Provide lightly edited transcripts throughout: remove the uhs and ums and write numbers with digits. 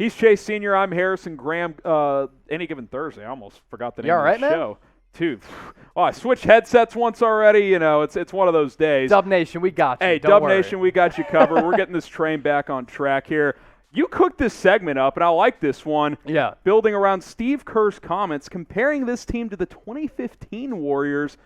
He's Chase Sr. I'm Harrison Graham. Any given Thursday. I almost forgot the name of the show. Dude, I switched headsets once already. You know, it's one of those days. Dub Nation, we got you. Hey, Dub Nation, we got you covered. We're getting this train back on track here. You cooked this segment up, and I like this one. Yeah. Building around Steve Kerr's comments, comparing this team to the 2015 Warriors.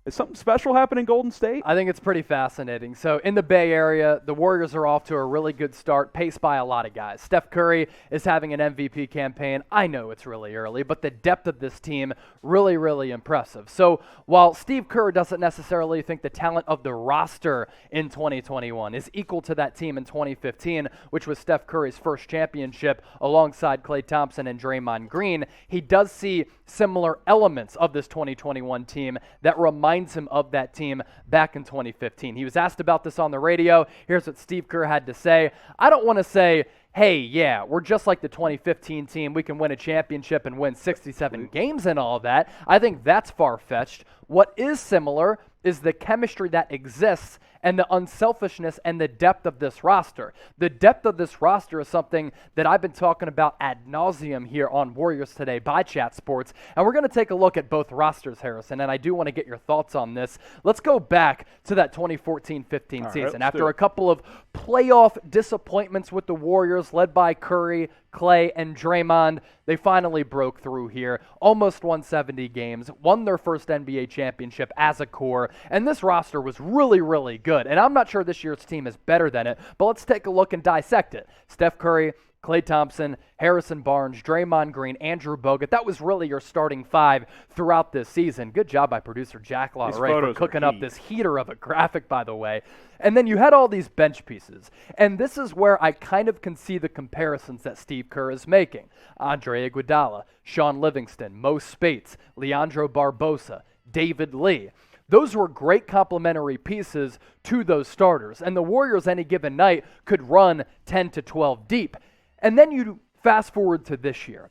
Is something special happening in Golden State? I think it's pretty fascinating. So in the Bay Area, the Warriors are off to a really good start, paced by a lot of guys. Steph Curry is having an MVP campaign. I know it's really early, but the depth of this team, really, really impressive. So while Steve Kerr doesn't necessarily think the talent of the roster in 2021 is equal to that team in 2015, which was Steph Curry's first championship alongside Klay Thompson and Draymond Green, he does see similar elements of this 2021 team that reminds him of that team back in 2015. He was asked about this on the radio. Here's what Steve Kerr had to say. I don't want to say, hey, yeah, we're just like the 2015 team. We can win a championship and win 67 games and all of that. I think that's far-fetched. What is similar is the chemistry that exists and the unselfishness and the depth of this roster. The depth of this roster is something that I've been talking about ad nauseum here on Warriors Today by Chat Sports, and we're going to take a look at both rosters, Harrison, and I do want to get your thoughts on this. Let's go back to that 2014-15 season. After a couple of playoff disappointments with the Warriors, led by Curry, Klay, and Draymond, they finally broke through here, almost won 70 games, won their first NBA championship as a core, and this roster was really, really good. And I'm not sure this year's team is better than it, but let's take a look and dissect it. Steph Curry, Klay Thompson, Harrison Barnes, Draymond Green, Andrew Bogut. That was really your starting five throughout this season. Good job by producer Jack LaRay for cooking up this heater of a graphic, by the way. And then you had all these bench pieces. And this is where I kind of can see the comparisons that Steve Kerr is making. Andre Iguodala, Sean Livingston, Mo Spates, Leandro Barbosa, David Lee. Those were great complementary pieces to those starters. And the Warriors any given night could run 10 to 12 deep. And then you fast forward to this year.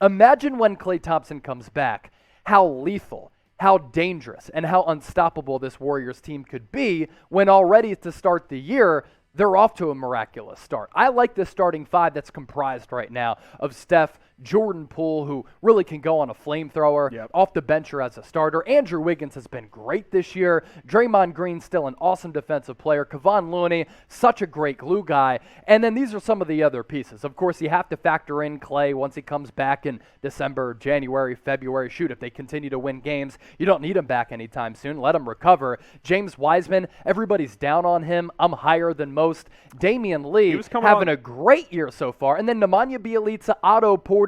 Imagine when Klay Thompson comes back, how lethal, how dangerous, and how unstoppable this Warriors team could be when already to start the year, they're off to a miraculous start. I like this starting five that's comprised right now of Steph, Jordan Poole, who really can go on a flamethrower, off the bench or as a starter. Andrew Wiggins has been great this year. Draymond Green, still an awesome defensive player. Kevon Looney, such a great glue guy. And then these are some of the other pieces. Of course, you have to factor in Klay once he comes back in December, January, February. Shoot, if they continue to win games, you don't need him back anytime soon. Let him recover. James Wiseman, everybody's down on him. I'm higher than most. Damion Lee having a great year so far. And then Nemanja Bjelica, Otto Porter,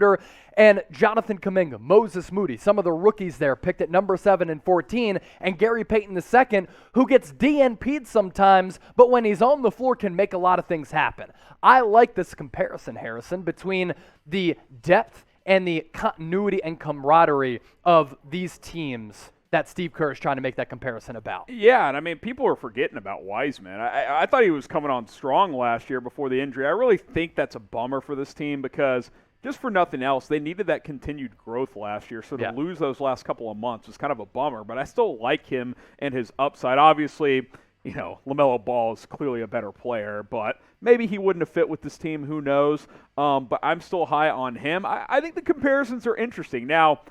and Jonathan Kuminga, Moses Moody, some of the rookies there picked at number 7 and 14, and Gary Payton II, who gets DNP'd sometimes, but when he's on the floor can make a lot of things happen. I like this comparison, Harrison, between the depth and the continuity and camaraderie of these teams that Steve Kerr is trying to make that comparison about. Yeah, and I mean, people are forgetting about Wiseman. I thought he was coming on strong last year before the injury. I really think that's a bummer for this team because just for nothing else, they needed that continued growth last year, so to lose those last couple of months was kind of a bummer, but I still like him and his upside. Obviously, you know, LaMelo Ball is clearly a better player, but maybe he wouldn't have fit with this team, who knows, but I'm still high on him. I think the comparisons are interesting. Now,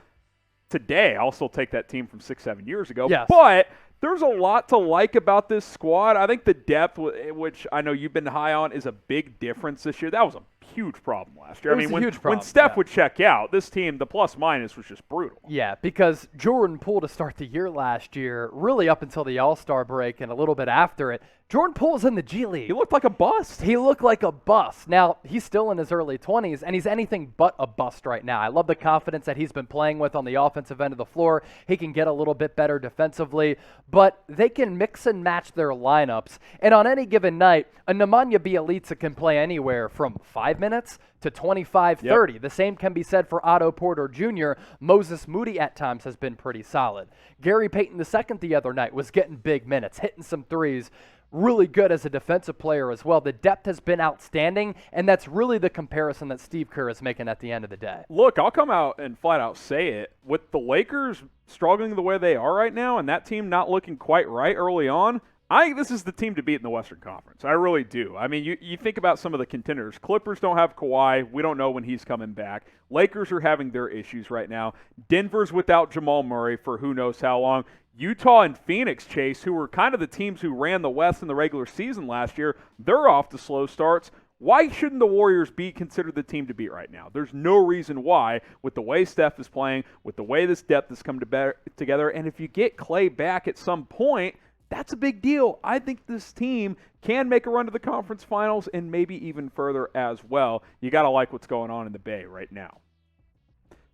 today, I'll still take that team from 6-7 years ago. Yes. But there's a lot to like about this squad. I think the depth, which I know you've been high on, is a big difference this year. That was a huge problem last year. When Steph would check out, this team, the plus-minus was just brutal. Yeah, because Jordan Poole to start the year last year, really up until the All-Star break and a little bit after it, Jordan Poole's in the G League. He looked like a bust. He looked like a bust. Now, he's still in his early 20s, and he's anything but a bust right now. I love the confidence that he's been playing with on the offensive end of the floor. He can get a little bit better defensively, but they can mix and match their lineups. And on any given night, a Nemanja Bjelica can play anywhere from 5 minutes to 25, 30. Yep. The same can be said for Otto Porter Jr. Moses Moody at times has been pretty solid. Gary Payton II the other night was getting big minutes, hitting some threes. Really good as a defensive player as well. The depth has been outstanding, and that's really the comparison that Steve Kerr is making at the end of the day. Look, I'll come out and flat out say it. With the Lakers struggling the way they are right now and that team not looking quite right early on, I think this is the team to beat in the Western Conference. I really do. I mean, you think about some of the contenders. Clippers don't have Kawhi. We don't know when he's coming back. Lakers are having their issues right now. Denver's without Jamal Murray for who knows how long. Utah and Phoenix, Chase, who were kind of the teams who ran the West in the regular season last year, they're off to slow starts. Why shouldn't the Warriors be considered the team to beat right now? There's no reason why, with the way Steph is playing, with the way this depth has come together, and if you get Klay back at some point, that's a big deal. I think this team can make a run to the conference finals and maybe even further as well. You got to like what's going on in the Bay right now.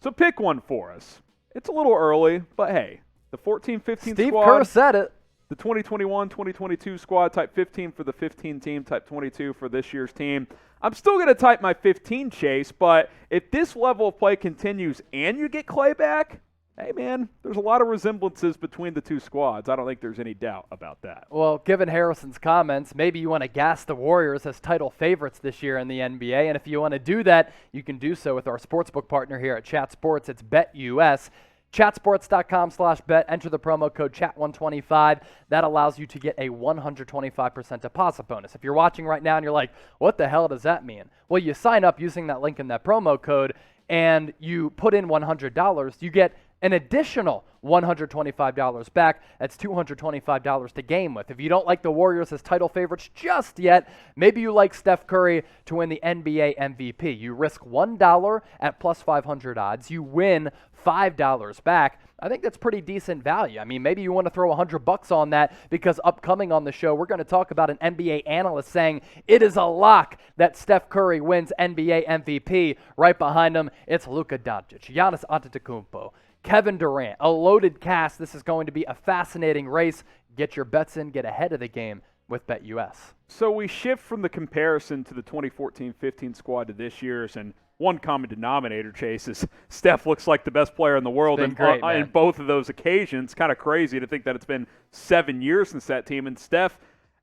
So pick one for us. It's a little early, but hey, the 14-15 squad. Steve Kerr said it. The 2021-2022 squad, type 15 for the 15 team, type 22 for this year's team. I'm still going to type my 15, Chase, but if this level of play continues and you get Klay back, hey, man, there's a lot of resemblances between the two squads. I don't think there's any doubt about that. Well, given Harrison's comments, maybe you want to gas the Warriors as title favorites this year in the NBA, and if you want to do that, you can do so with our sportsbook partner here at Chat Sports. It's BetUS. Chatsports.com/bet. Enter the promo code CHAT125. That allows you to get a 125% deposit bonus. If you're watching right now and you're like, what the hell does that mean? Well, you sign up using that link in that promo code, and you put in $100, you get an additional $125 back. That's $225 to game with. If you don't like the Warriors as title favorites just yet, maybe you like Steph Curry to win the NBA MVP. You risk $1 at plus 500 odds. You win $5 back. I think that's pretty decent value. I mean, maybe you want to throw $100 on that because upcoming on the show, we're going to talk about an NBA analyst saying it is a lock that Steph Curry wins NBA MVP. Right behind him, it's Luka Doncic, Giannis Antetokounmpo, Kevin Durant, a loaded cast. This is going to be a fascinating race. Get your bets in, get ahead of the game with BetUS. So we shift from the comparison to the 2014-15 squad to this year's, and one common denominator, Chase, is Steph looks like the best player in the world in both of those occasions. Kind of crazy to think that it's been 7 years since that team, and Steph,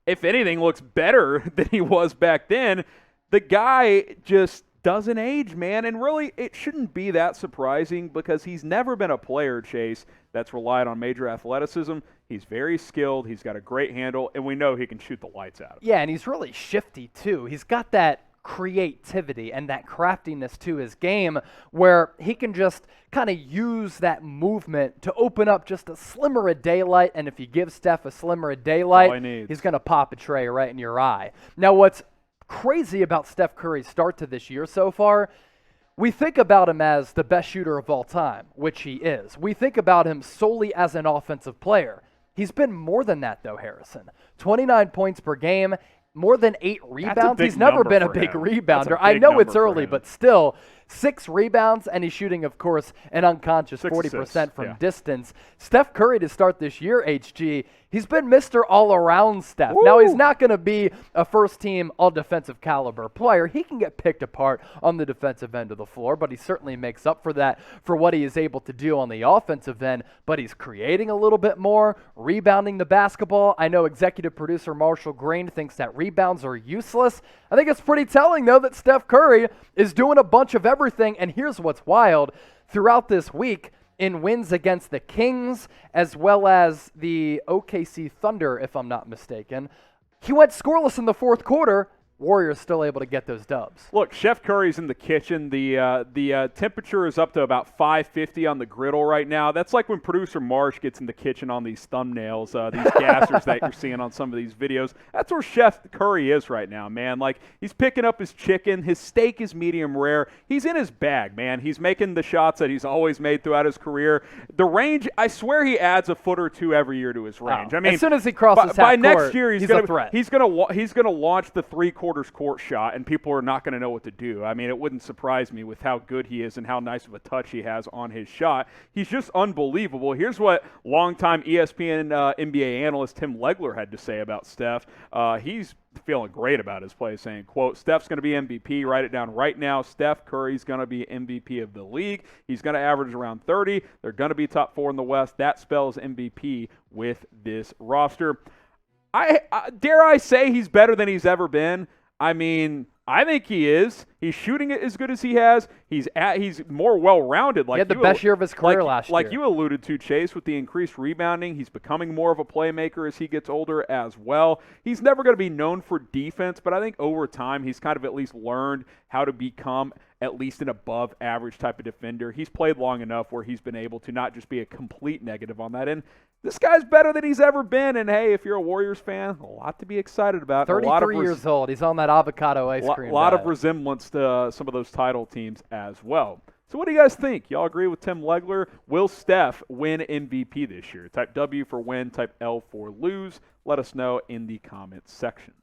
if anything, looks better than he was back then. The guy just doesn't age, man, and really it shouldn't be that surprising because he's never been a player, Chase, that's relied on major athleticism. He's very skilled, he's got a great handle, and we know he can shoot the lights out of it. Yeah, and he's really shifty too. He's got that creativity and that craftiness to his game where he can just kind of use that movement to open up just a slimmer of daylight, and if you give Steph a slimmer of daylight, he's going to pop a tray right in your eye. Now, what's crazy about Steph Curry's start to this year so far, we think about him as the best shooter of all time, which he is. We think about him solely as an offensive player. He's been more than that, though, Harrison. 29 points per game, more than 8 rebounds. He's never been a big rebounder. I know it's early, but still, 6 rebounds, and he's shooting, of course, an unconscious 40% from distance. Steph Curry to start this year, HG, he's been Mr. All-Around Steph. Woo! Now, he's not going to be a first-team all-defensive caliber player. He can get picked apart on the defensive end of the floor, but he certainly makes up for that for what he is able to do on the offensive end. But he's creating a little bit more, rebounding the basketball. I know executive producer Marshall Green thinks that rebounds are useless. I think it's pretty telling, though, that Steph Curry is doing a bunch of everything. And here's what's wild. Throughout this week, in wins against the Kings as well as the OKC Thunder, if I'm not mistaken, he went scoreless in the fourth quarter. Warriors still able to get those dubs. Look, Chef Curry's in the kitchen. The temperature is up to about 550 on the griddle right now. That's like when producer Marsh gets in the kitchen on these thumbnails, these gassers that you're seeing on some of these videos. That's where Chef Curry is right now, man. Like, he's picking up his chicken. His steak is medium rare. He's in his bag, man. He's making the shots that he's always made throughout his career. The range, I swear he adds a foot or two every year to his range. I mean, as soon as he crosses by half next court, year, he's a threat. He's gonna launch the three-quarters court shot, and people are not going to know what to do. I mean, it wouldn't surprise me with how good he is and how nice of a touch he has on his shot. He's just unbelievable. Here's what longtime ESPN NBA analyst Tim Legler had to say about Steph. He's feeling great about his play, saying, quote, Steph's going to be MVP. Write it down right now. Steph Curry's going to be MVP of the league. He's going to average around 30. They're going to be top 4 in the West. That spells MVP with this roster. I dare I say he's better than he's ever been. I mean, I think he is. He's shooting it as good as he has. He's more well-rounded. He had the best year of his career last year. Like you alluded to, Chase, with the increased rebounding, he's becoming more of a playmaker as he gets older as well. He's never going to be known for defense, but I think over time he's kind of at least learned how to become at least an above-average type of defender. He's played long enough where he's been able to not just be a complete negative on that end. This guy's better than he's ever been, and hey, if you're a Warriors fan, a lot to be excited about. 33 years old. He's on that avocado ice cream. A lot of resemblance to some of those title teams as well. So what do you guys think? Y'all agree with Tim Legler? Will Steph win MVP this year? Type W for win, type L for lose. Let us know in the comments section.